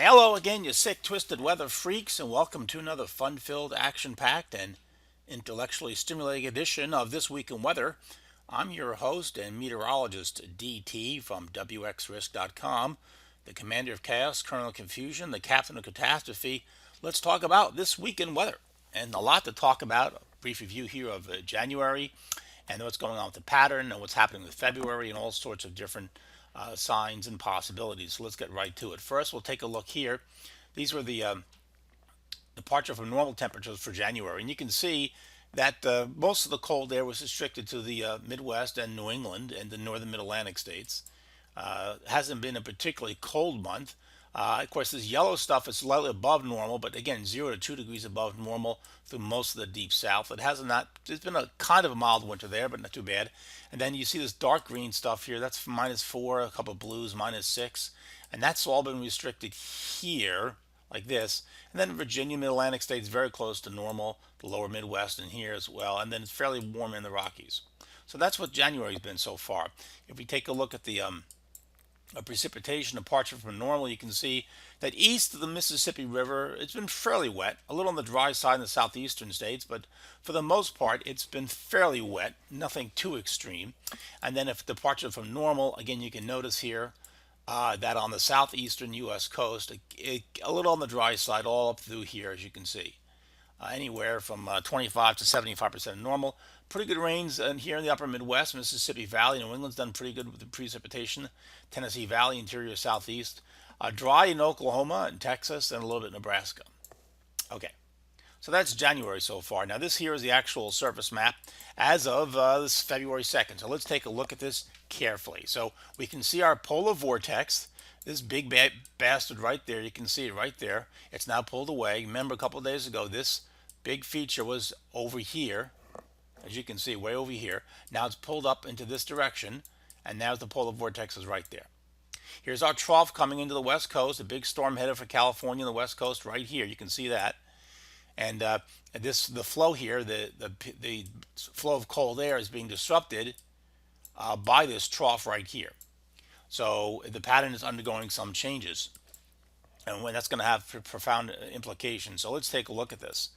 Hello again, you sick, twisted weather freaks, and welcome to another fun filled, action packed, and intellectually stimulating edition of This Week in Weather. I'm your host and meteorologist, DT from WXRisk.com, the commander of chaos, colonel of confusion, the captain of catastrophe. Let's talk about this week in weather. And a lot to talk about. A brief review here of January and what's going on with the pattern and what's happening with February and all sorts of different signs and possibilities. So let's get right to it. First, we'll take a look here. These were the departure from normal temperatures for January, and you can see that most of the cold air was restricted to the Midwest and New England and the northern Mid-Atlantic states. Hasn't been a particularly cold month. Of course, this yellow stuff is slightly above normal, but again, 0 to 2 degrees above normal through most of the deep south. It hasn't not. It's been a kind of a mild winter there, but not too bad. And then you see this dark green stuff here. That's -4. A couple of blues, -6, and that's all been restricted here, like this. And then Virginia, Mid-Atlantic states very close to normal. The lower Midwest and here as well. And then it's fairly warm in the Rockies. So that's what January's been so far. If we take a look at the a precipitation departure from normal, you can see that east of the Mississippi River, it's been fairly wet, a little on the dry side in the southeastern states, but for the most part, it's been fairly wet, nothing too extreme. And then if departure from normal, again, you can notice here that on the southeastern U.S. coast, a little on the dry side, all up through here, as you can see. Anywhere from 25 to 75% normal. Pretty good rains here in the upper Midwest, Mississippi Valley. New England's done pretty good with the precipitation. Tennessee Valley, interior southeast. Dry in Oklahoma and Texas, and a little bit in Nebraska. Okay, so that's January so far. Now this here is the actual surface map as of this February 2nd. So let's take a look at this carefully. So we can see our polar vortex. This big bastard right there, you can see it right there. It's now pulled away. Remember a couple of days ago, this big feature was over here, as you can see, way over here. Now it's pulled up into this direction, and now the polar vortex is right there. Here's our trough coming into the west coast, a big storm headed for California on the west coast right here. You can see that. And the flow here, the flow of cold air is being disrupted by this trough right here. So the pattern is undergoing some changes, and when that's going to have profound implications. So let's take a look at this.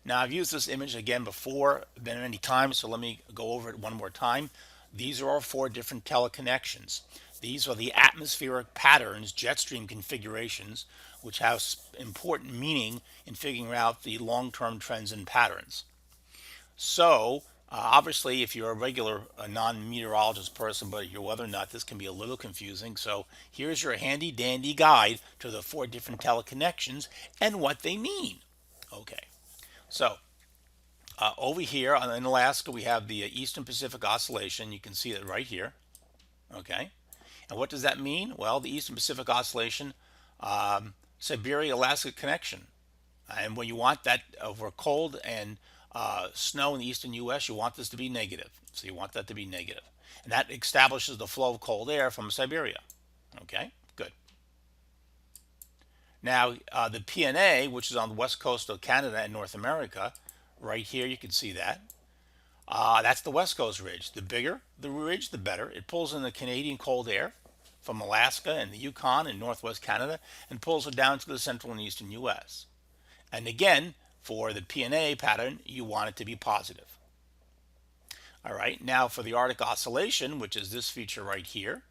Now, I've used this image again before many times, so let me go over it one more time. These are our 4 different teleconnections. These are the atmospheric patterns, jet stream configurations, which have important meaning in figuring out the long-term trends and patterns. So, obviously, if you're a regular non-meteorologist person, but you're weather nut, this can be a little confusing. So here's your handy dandy guide to the 4 different teleconnections and what they mean. Okay, so over here in Alaska, we have the Eastern Pacific Oscillation. You can see it right here. Okay, and what does that mean? Well, the Eastern Pacific Oscillation, Siberia-Alaska connection. And when you want that over cold and snow in the eastern U.S., you want this to be negative. So you want that to be negative. And that establishes the flow of cold air from Siberia. Okay, good. Now, the PNA, which is on the west coast of Canada and North America, right here, you can see that. That's the west coast ridge. The bigger the ridge, the better. It pulls in the Canadian cold air from Alaska and the Yukon and northwest Canada and pulls it down to the central and eastern U.S. And again, for the PNA pattern, you want it to be positive. All right, now for the Arctic Oscillation, which is this feature right here,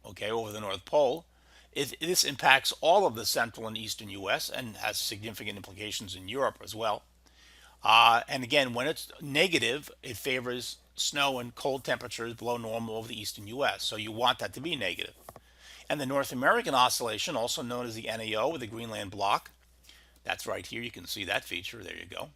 okay, over the North Pole, this impacts all of the central and eastern U.S. and has significant implications in Europe as well. And again, when it's negative, it favors snow and cold temperatures below normal over the eastern U.S. So you want that to be negative. And the North American Oscillation, also known as the NAO, with the Greenland block, that's right here. You can see that feature. There you go.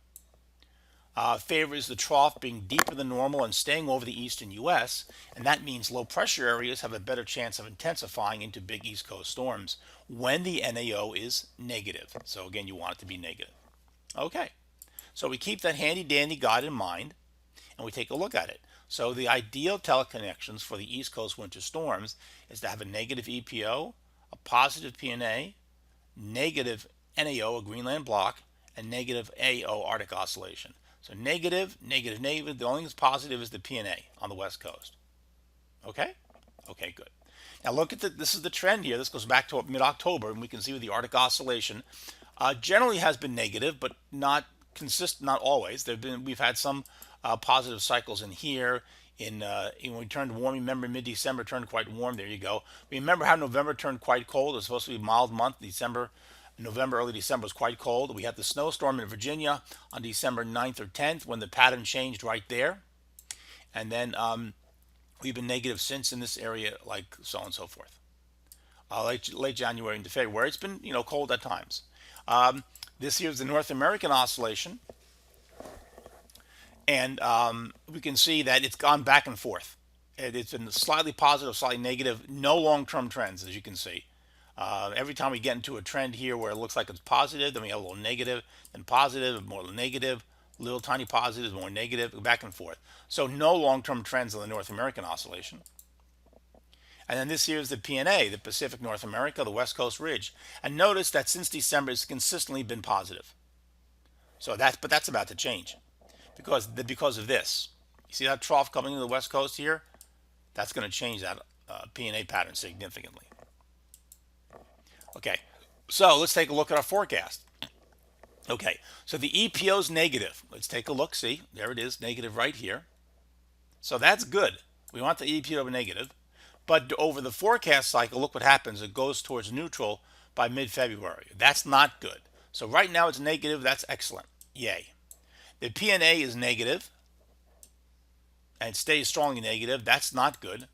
Favors the trough being deeper than normal and staying over the eastern U.S. And that means low pressure areas have a better chance of intensifying into big East Coast storms when the NAO is negative. So again, you want it to be negative. Okay. So we keep that handy dandy guide in mind and we take a look at it. So the ideal teleconnections for the East Coast winter storms is to have a negative EPO, a positive PNA, negative NAO, a Greenland block, and negative AO, Arctic Oscillation. So negative, negative, negative. The only thing that's positive is the PNA on the west coast. Okay? Okay, good. Now look at this is the trend here. This goes back to mid-October, and we can see with the Arctic oscillation generally has been negative, but not consistent, not always. We've had some positive cycles in here. When we turned warm, remember mid-December turned quite warm. There you go. Remember how November turned quite cold. It was supposed to be a mild month. November, early December was quite cold. We had the snowstorm in Virginia on December 9th or 10th when the pattern changed right there. And then we've been negative since in this area, like so on and so forth. Late January into February, it's been cold at times. This here's the North American oscillation, and we can see that it's gone back and forth. It's been slightly positive, slightly negative, no long-term trends, as you can see. Every time we get into a trend here where it looks like it's positive, then we have a little negative, then positive, more negative, little tiny positives, more negative, back and forth. So no long-term trends in the North American oscillation. And then this here is the PNA, the Pacific North America, the West Coast Ridge. And notice that since December, it's consistently been positive. But that's about to change because of this. You see that trough coming into the West Coast here? That's going to change that PNA pattern significantly. Okay, so let's take a look at our forecast. Okay, so the EPO is negative. Let's take a look. See, there it is, negative right here. So that's good. We want the EPO to be negative. But over the forecast cycle, look what happens. It goes towards neutral by mid-February. That's not good. So right now it's negative. That's excellent. Yay. The PNA is negative and stays strongly negative. That's not good.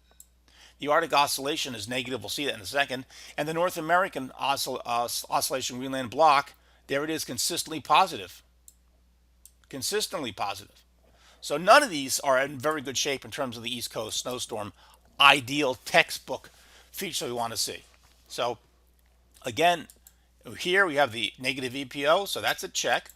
The Arctic oscillation is negative. We'll see that in a second. And the North American oscillation Greenland block, there it is, consistently positive. Consistently positive. So none of these are in very good shape in terms of the East Coast snowstorm ideal textbook feature we want to see. So again, here we have the negative EPO, so that's a check.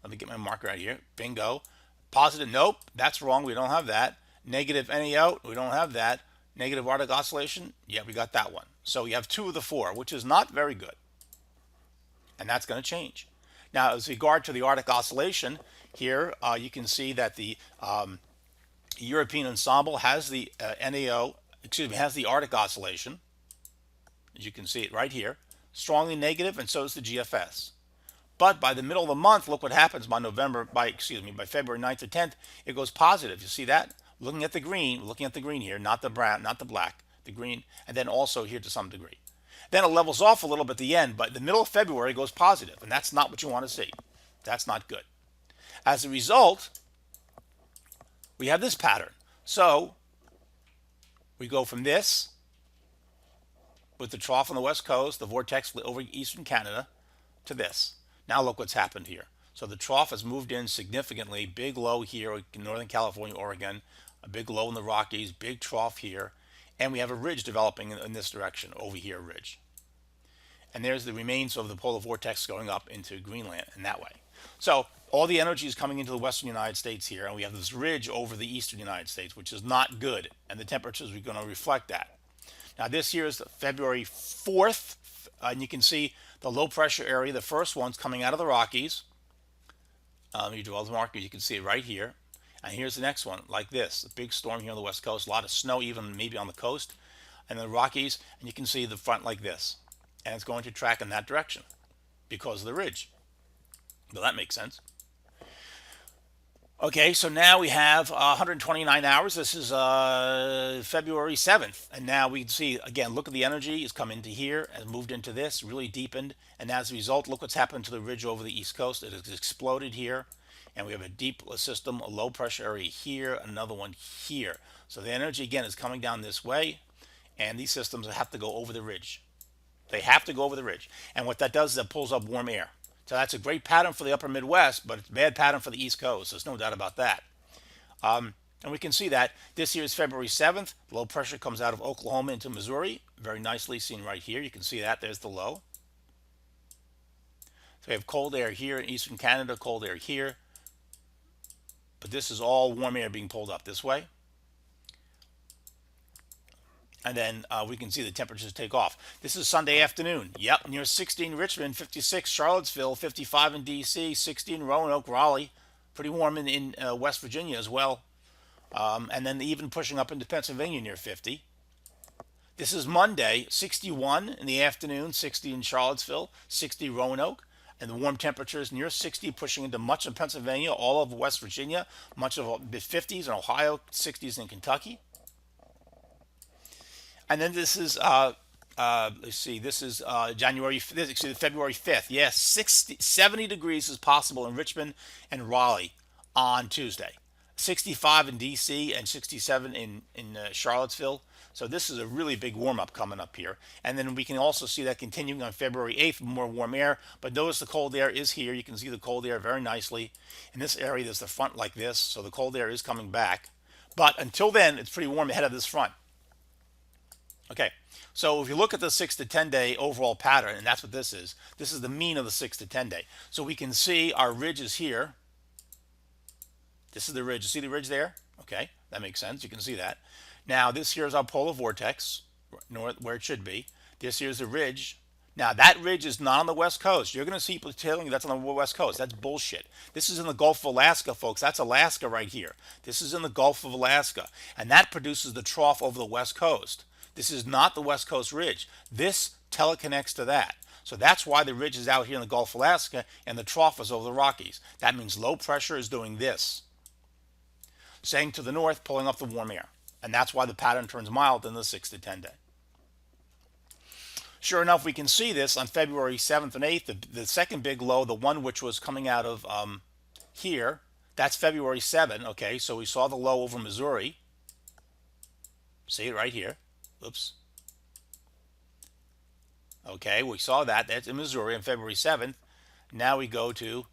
Let me get my marker right here. Bingo. Positive, nope, that's wrong. We don't have that. Negative NAO, we don't have that. Negative Arctic oscillation, yeah, we got that one. So we have 2 of the 4, which is not very good. And that's going to change. Now, as regard to the Arctic oscillation, here you can see that the European ensemble has the has the Arctic oscillation. As you can see it right here, strongly negative, and so is the GFS. But by the middle of the month, look what happens by by February 9th or 10th, it goes positive. You see that? Looking at the green here, not the brown, not the black, the green, and then also here to some degree. Then it levels off a little bit at the end, but the middle of February it goes positive, and that's not what you want to see. That's not good. As a result, we have this pattern. So we go from this with the trough on the West Coast, the vortex over eastern Canada, to this. Now look what's happened here. So the trough has moved in significantly, big low here in Northern California, Oregon, a big low in the Rockies, big trough here, and we have a ridge developing in this direction, over here, ridge. And there's the remains of the polar vortex going up into Greenland in that way. So all the energy is coming into the western United States here, and we have this ridge over the eastern United States, which is not good, and the temperatures are going to reflect that. Now this here is February 4th, and you can see the low pressure area, the first one's coming out of the Rockies. You draw the marker, you can see it right here. And here's the next one, like this, a big storm here on the West Coast, a lot of snow even maybe on the coast, and the Rockies, and you can see the front like this. And it's going to track in that direction because of the ridge. Well, that makes sense. Okay, so now we have 129 hours. This is February 7th. And now we can see, again, look at the energy. It's come into here and moved into this, really deepened. And as a result, look what's happened to the ridge over the East Coast. It has exploded here. And we have a deep system, a low pressure area here, another one here. So the energy, again, is coming down this way. And these systems have to go over the ridge. They have to go over the ridge. And what that does is it pulls up warm air. So that's a great pattern for the upper Midwest, but it's a bad pattern for the East Coast. There's no doubt about that. And we can see that this year is February 7th. Low pressure comes out of Oklahoma into Missouri. Very nicely seen right here. You can see that. There's the low. So we have cold air here in eastern Canada, cold air here. But this is all warm air being pulled up this way. And then we can see the temperatures take off. This is Sunday afternoon. Yep, near 60 in Richmond, 56 Charlottesville, 55 in D.C., 60 in Roanoke, Raleigh. Pretty warm in West Virginia as well. And then even pushing up into Pennsylvania near 50. This is Monday, 61 in the afternoon, 60 in Charlottesville, 60 Roanoke, and the warm temperatures near 60, pushing into much of Pennsylvania, all of West Virginia, much of the 50s in Ohio, 60s in Kentucky. And then this is let's see, this is February 5th. Yes, 70 degrees is possible in Richmond and Raleigh on Tuesday. 65 in DC and 67 in Charlottesville. So this is a really big warm up coming up here. And then we can also see that continuing on February 8th, more warm air. But notice the cold air is here. You can see the cold air very nicely. In this area, there's the front like this. So the cold air is coming back. But until then, it's pretty warm ahead of this front. Okay, so if you look at the 6 to 10 day overall pattern, and that's what this is the mean of the 6 to 10 day. So we can see our ridge is here. This is the ridge. You see the ridge there? Okay, that makes sense. You can see that. Now, this here is our polar vortex, north where it should be. This here is the ridge. Now, that ridge is not on the West Coast. You're going to see people telling you that's on the West Coast. That's bullshit. This is in the Gulf of Alaska, folks. That's Alaska right here. This is in the Gulf of Alaska. And that produces the trough over the West Coast. This is not the West Coast ridge. This teleconnects to that. So that's why the ridge is out here in the Gulf of Alaska and the trough is over the Rockies. That means low pressure is doing this, staying to the north, pulling up the warm air. And that's why the pattern turns mild in the 6 to 10 day. Sure enough, we can see this on February 7th and 8th. The second big low, the one which was coming out of here, that's February 7th. Okay, so we saw the low over Missouri. See it right here. Oops. Okay, we saw that. That's in Missouri on February 7th. Now we go to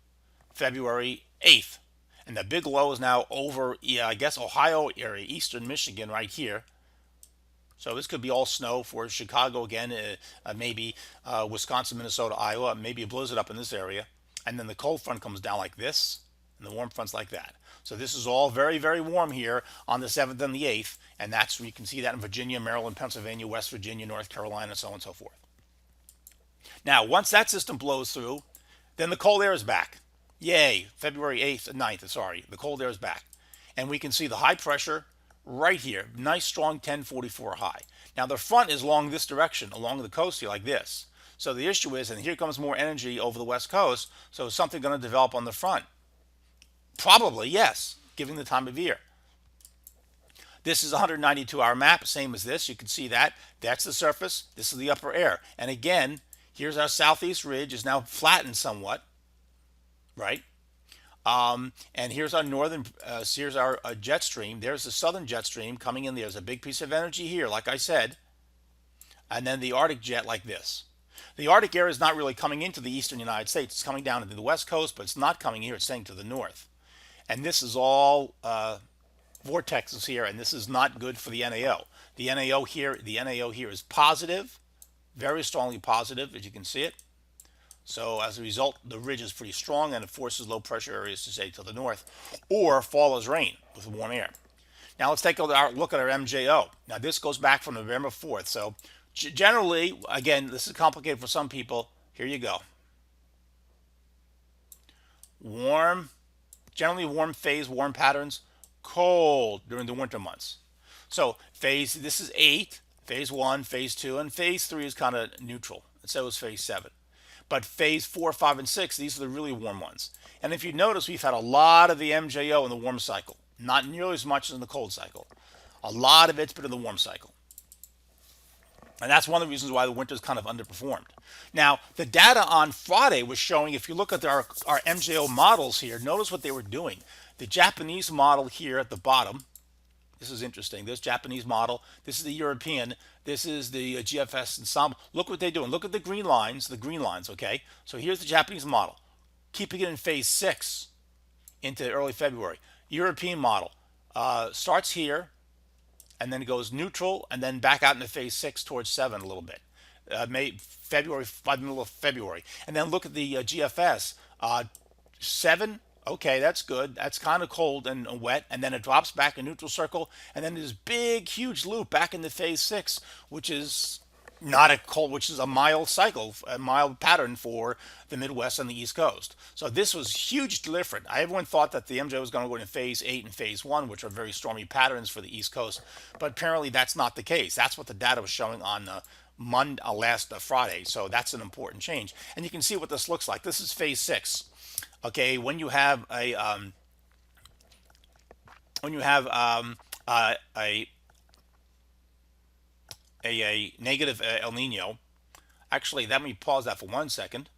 February 8th. And the big low is now over, I guess, Ohio area, eastern Michigan right here. So this could be all snow for Chicago again, maybe Wisconsin, Minnesota, Iowa, maybe a blizzard up in this area. And then the cold front comes down like this, and the warm front's like that. So this is all very, very warm here on the 7th and the 8th, and that's where you can see that in Virginia, Maryland, Pennsylvania, West Virginia, North Carolina, so on and so forth. Now, once that system blows through, then the cold air is back. Yay, February 8th and 9th, sorry, the cold air is back. And we can see the high pressure right here, nice strong 1044 high. Now the front is along this direction, along the coast here like this. So the issue is, and here comes more energy over the west coast, so is something going to develop on the front? Probably, yes, given the time of year. This is a 192-hour map, same as this. You can see that. That's the surface. This is the upper air. And again, here's our southeast ridge is now flattened somewhat, right? And here's our northern, here's our jet stream. There's the southern jet stream coming in. There's a big piece of energy here, like I said. And then the Arctic jet like this. The Arctic air is not really coming into the eastern United States. It's coming down into the west coast, but it's not coming here. It's staying to the north. And this is all vortexes here, and this is not good for the NAO. The NAO here is positive, very strongly positive, as you can see it. So as a result, the ridge is pretty strong and it forces low pressure areas to stay to the north or fall as rain with warm air. Now let's take a look at our MJO. Now this goes back from November 4th. So generally, again, this is complicated for some people. Here you go. Warm, generally warm phase, warm patterns, cold during the winter months. So this is 8, phase 1, phase 2, and phase 3 is kind of neutral. And so is phase 7. But phase 4, 5, and 6, these are the really warm ones. And if you notice, we've had a lot of the MJO in the warm cycle. Not nearly as much as in the cold cycle. A lot of it's been in the warm cycle. And that's one of the reasons why the winter's kind of underperformed. Now, the data on Friday was showing, if you look at our MJO models here, notice what they were doing. The Japanese model here at the bottom, this is interesting. This Japanese model, this is the European, this is the GFS ensemble. Look what they're doing. Look at the green lines, okay? So here's the Japanese model, keeping it in phase 6 into early February. European model starts here, and then it goes neutral, and then back out into phase 6 towards 7 a little bit. February, by the middle of February. And then look at the GFS, 7. Okay, that's good. That's kind of cold and wet. And then it drops back in neutral circle. And then this big, huge loop back into phase 6, which is not a cold, which is a mild cycle, a mild pattern for the Midwest and the East Coast. So this was huge different. Everyone thought that the MJ was going to go into phase 8 and phase 1, which are very stormy patterns for the East Coast, but apparently that's not the case. That's what the data was showing on Monday, last Friday. So that's an important change, and you can see what this looks like. This is phase 6. Okay, when you have a negative El Nino. Actually, let me pause that for 1 second.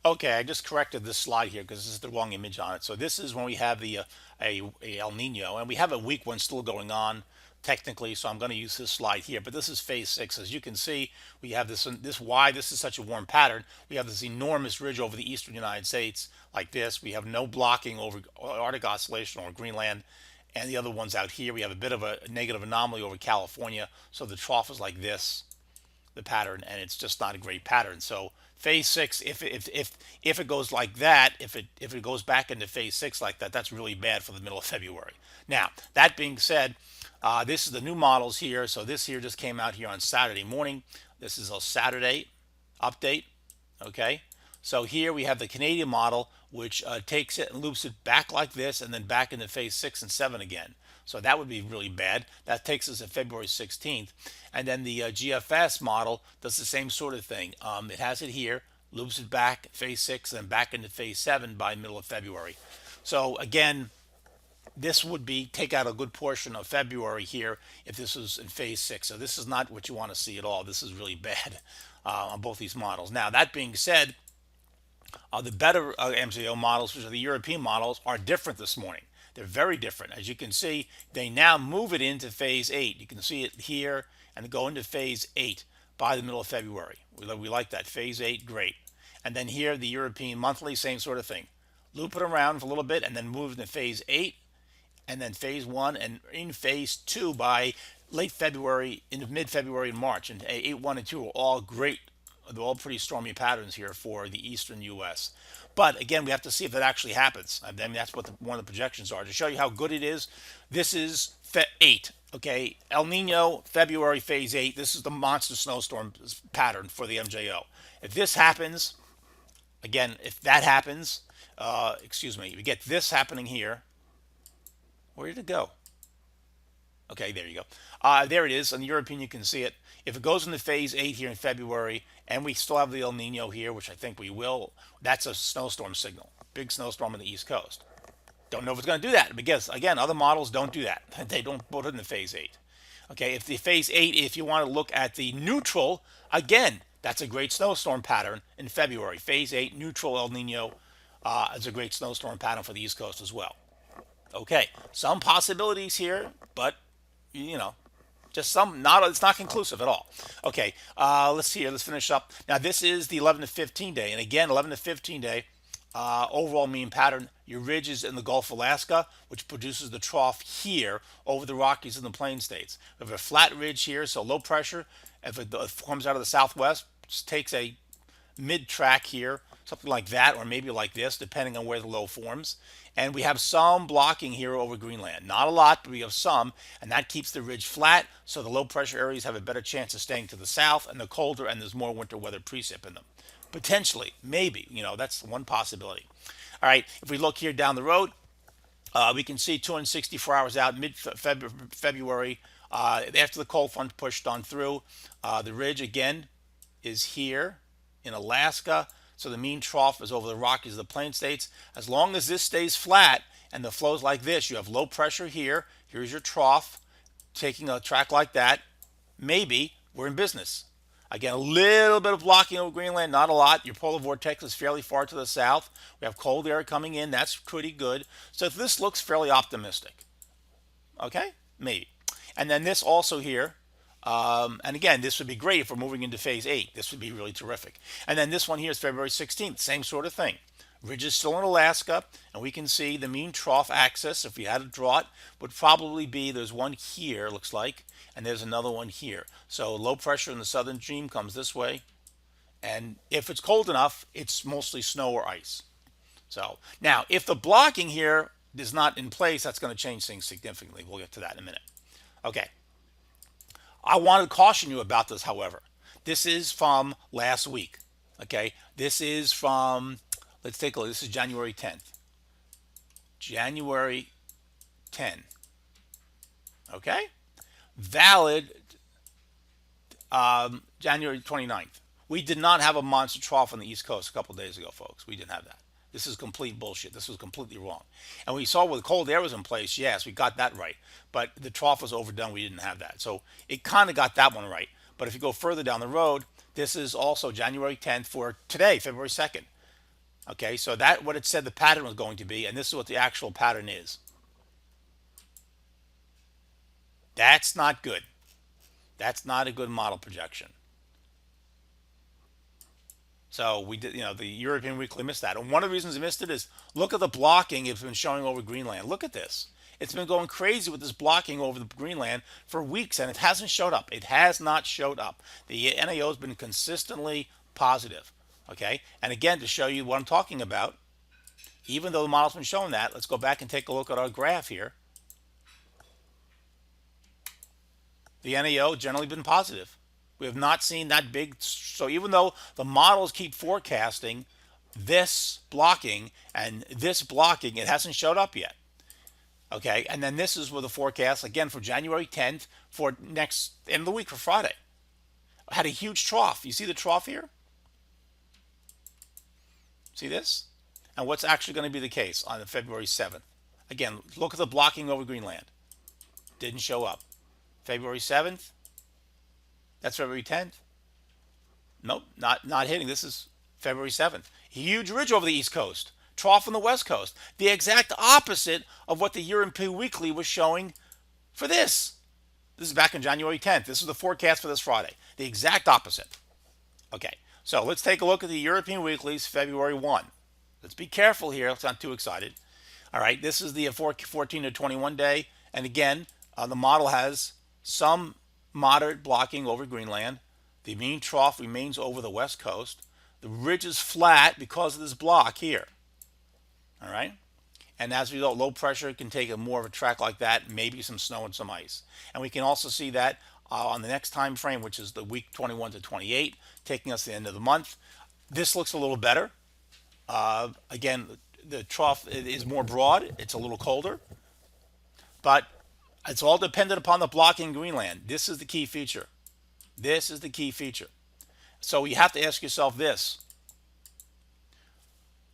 Okay, I just corrected this slide here because this is the wrong image on it. So this is when we have a El Nino, and we have a weak one still going on technically. So I'm going to use this slide here, but this is phase 6. As you can see, we have this why this is such a warm pattern. We have this enormous ridge over the eastern United States like this. We have no blocking over Arctic Oscillation or Greenland. And the other ones out here, we have a bit of a negative anomaly over California. So the trough is like this, the pattern, and it's just not a great pattern. So phase 6, if it goes like that, if it goes back into phase 6 like that, that's really bad for the middle of February. Now that being said, this is the new models here. So this here just came out here on Saturday morning. This is a Saturday update. Okay, so here we have the Canadian model, which takes it and loops it back like this and then back into phase 6 and 7 again. So that would be really bad. That takes us to February 16th. And then the GFS model does the same sort of thing. It has it here, loops it back, phase 6, and then back into phase 7 by middle of February. So again, this would be take out a good portion of February here if this was in phase 6. So this is not what you want to see at all. This is really bad on both these models. Now, that being said, the better MCO models, which are the European models, are different this morning. They're very different. As you can see, they now move it into phase 8. You can see it here and go into phase 8 by the middle of February. We like that. Phase 8, great. And then here, the European monthly, same sort of thing. Loop it around for a little bit and then move into phase 8 and then phase 1 and in phase 2 by late February, into mid-February and March. And 8, 1, and 2 are all great. They're all pretty stormy patterns here for the eastern U.S. But again, we have to see if that actually happens. I mean, that's what one of the projections are. To show you how good it is, this is 8. Okay, El Nino, February, phase 8. This is the monster snowstorm pattern for the MJO. If this happens, again, if that happens, excuse me, we get this happening here. Where did it go? Okay, there you go. There it is. On the European, you can see it. If it goes into phase 8 here in February, and we still have the El Nino here, which I think we will, that's a snowstorm signal. Big snowstorm on the East Coast. Don't know if it's going to do that because, again, other models don't do that. They don't put it in the phase 8. Okay, if the phase 8, if you want to look at the neutral, again, that's a great snowstorm pattern in February. Phase 8, neutral El Nino is a great snowstorm pattern for the East Coast as well. Okay, some possibilities here, but you know, just some. Not it's not conclusive at all. Okay, let's see here. Let's finish up. Now this is the 11 to 15 day, and again, 11 to 15 day overall mean pattern. Your ridge is in the Gulf of Alaska, which produces the trough here over the Rockies and the Plain States. We have a flat ridge here, so low pressure. If it comes out of the southwest, takes a mid track here, something like that, or maybe like this, depending on where the low forms. And we have some blocking here over Greenland. Not a lot, but we have some, and that keeps the ridge flat, so the low pressure areas have a better chance of staying to the south, and the colder, and there's more winter weather precip in them. Potentially, maybe, that's one possibility. All right, if we look here down the road, we can see 264 hours out, mid-February, after the cold front pushed on through. The ridge, again, is here in Alaska. So the mean trough is over the Rockies of the Plain States. As long as this stays flat and the flow's like this, you have low pressure here. Here's your trough. Taking a track like that, maybe we're in business. Again, a little bit of blocking over Greenland, not a lot. Your polar vortex is fairly far to the south. We have cold air coming in. That's pretty good. So this looks fairly optimistic. Okay? Maybe. And then this also here, and again, this would be great if we're moving into phase 8. This would be really terrific. And then this one here is February 16th, same sort of thing. Ridge is still in Alaska, and we can see the mean trough axis, if we had to draw it, would probably be, there's one here, looks like, and there's another one here. So low pressure in the southern stream comes this way, and if it's cold enough, it's mostly snow or ice. So now, if the blocking here is not in place, that's going to change things significantly. We'll get to that in a minute. Okay. I want to caution you about this, however. This is from last week. Okay, this is from, let's take a look. This is January 10th. January 10. Okay, valid January 29th. We did not have a monster trough on the East Coast a couple days ago, folks. We didn't have that. This is complete bullshit. This was completely wrong. And we saw where the cold air was in place. Yes, we got that right. But the trough was overdone. We didn't have that. So it kind of got that one right. But if you go further down the road, this is also January 10th for today, February 2nd. Okay, so that what it said the pattern was going to be, and this is what the actual pattern is. That's not good. That's not a good model projection. So we did, the European Weekly missed that. And one of the reasons it missed it is look at the blocking it's been showing over Greenland. Look at this. It's been going crazy with this blocking over the Greenland for weeks, and it hasn't showed up. It has not showed up. The NAO has been consistently positive. Okay, and again, to show you what I'm talking about, even though the model's been showing that, let's go back and take a look at our graph here. The NAO generally been positive. We have not seen that big. So even though the models keep forecasting this blocking and this blocking, it hasn't showed up yet. Okay, and then this is where the forecast again for January 10th for next end of the week for Friday had a huge trough. You see the trough here? See this? And what's actually going to be the case on February 7th? Again, look at the blocking over Greenland. Didn't show up. February 7th. That's February 10th. Nope, not hitting. This is February 7th. Huge ridge over the East Coast. Trough on the West Coast. The exact opposite of what the European Weekly was showing for this. This is back on January 10th. This is the forecast for this Friday. The exact opposite. Okay, so let's take a look at the European Weekly's February 1. Let's be careful here. Let's not too excited. All right, this is the 14 to 21 day. And again, the model has some moderate blocking over Greenland. The mean trough remains over the West Coast. The ridge is flat because of this block here. All right. And as a result, low pressure can take a more of a track like that, maybe some snow and some ice. And we can also see that on the next time frame, which is the week 21 to 28, taking us to the end of the month. This looks a little better. Again, the trough is more broad. It's a little colder. But it's all dependent upon the blocking in Greenland. This is the key feature. This is the key feature. So you have to ask yourself this.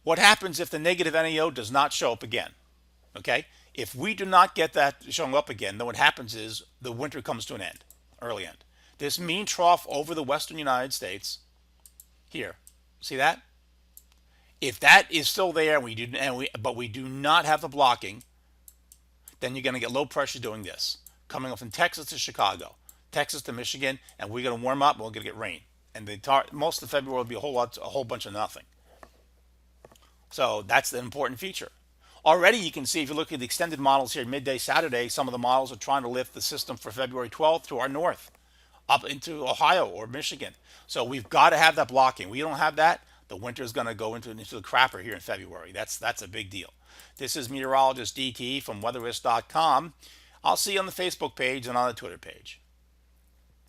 What happens if the negative NAO does not show up again? Okay? If we do not get that showing up again, then what happens is the winter comes to an end, early end. This mean trough over the western United States, here, see that? If that is still there, but we do not have the blocking, then you're going to get low pressure doing this, coming up from Texas to Chicago, Texas to Michigan, and we're going to warm up and we're going to get rain. And most of February will be a whole bunch of nothing. So that's the important feature. Already you can see if you look at the extended models here, midday Saturday, some of the models are trying to lift the system for February 12th to our north, up into Ohio or Michigan. So we've got to have that blocking. We don't have that, the winter is going to go into the crapper here in February. That's a big deal. This is meteorologist DT from weatherist.com. I'll see you on the Facebook page and on the Twitter page.